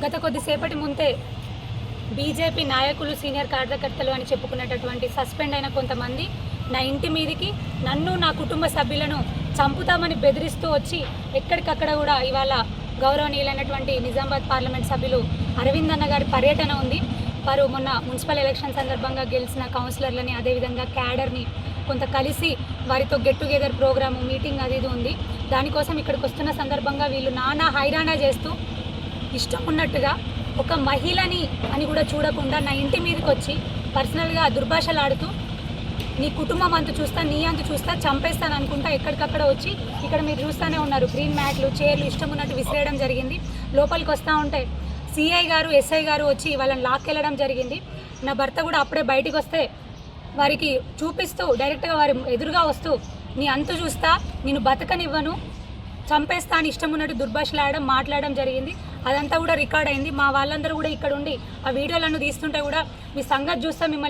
గత కొద్దిసేపటి ముందే బీజేపీ నాయకులు సీనియర్ కార్యకర్తలు అని చెప్పుకునేటటువంటి సస్పెండ్ అయిన కొంతమంది నా ఇంటి మీదికి నన్ను నా కుటుంబ సభ్యులను చంపుతామని బెదిరిస్తూ వచ్చి ఎక్కడికక్కడ కూడా ఇవాళ గౌరవనీయులైనటువంటి నిజామాబాద్ పార్లమెంట్ సభ్యులు అరవింద్ అన్న గారి పర్యటన ఉంది. వారు మొన్న మున్సిపల్ ఎలక్షన్ సందర్భంగా గెలిచిన కౌన్సిలర్లని అదేవిధంగా క్యాడర్ని కొంత కలిసి వారితో గెట్ టుగెదర్ ప్రోగ్రాము మీటింగ్ అది ఇది ఉంది. దానికోసం ఇక్కడికి వస్తున్న సందర్భంగా వీళ్ళు నానా హైరానా చేస్తూ ఇష్టం ఉన్నట్టుగా ఒక మహిళని అని కూడా చూడకుండా నా ఇంటి మీదకి వచ్చి పర్సనల్గా దుర్భాషలాడుతూ నీ కుటుంబం అంత చూస్తా, నీ అంత చూస్తా, చంపేస్తాను అనుకుంటా ఎక్కడికక్కడ వచ్చి ఇక్కడ మీరు చూస్తూనే ఉన్నారు గ్రీన్ మ్యాట్లు చైర్లు ఇష్టం ఉన్నట్టు విసిరేయడం జరిగింది. లోపలికి వస్తూ ఉంటే సిఐ గారు ఎస్ఐ గారు వచ్చి వాళ్ళని లాక్కెళ్ళడం జరిగింది. నా భర్త కూడా అప్పుడే బయటికి వస్తే వారికి చూపిస్తూ డైరెక్ట్గా వారి ఎదురుగా వస్తూ నీ అంతు చూస్తా, నేను బతకనివ్వను, చంపేస్తా అని ఇష్టం ఉన్నట్టు దుర్భాషలాడడం మాట్లాడడం జరిగింది. అదంతా కూడా రికార్డ్ అయింది. మా వాళ్ళందరూ కూడా ఇక్కడ ఉండి ఆ వీడియోలను తీస్తుంటే కూడా మీ సంగతి చూస్తే మిమ్మల్ని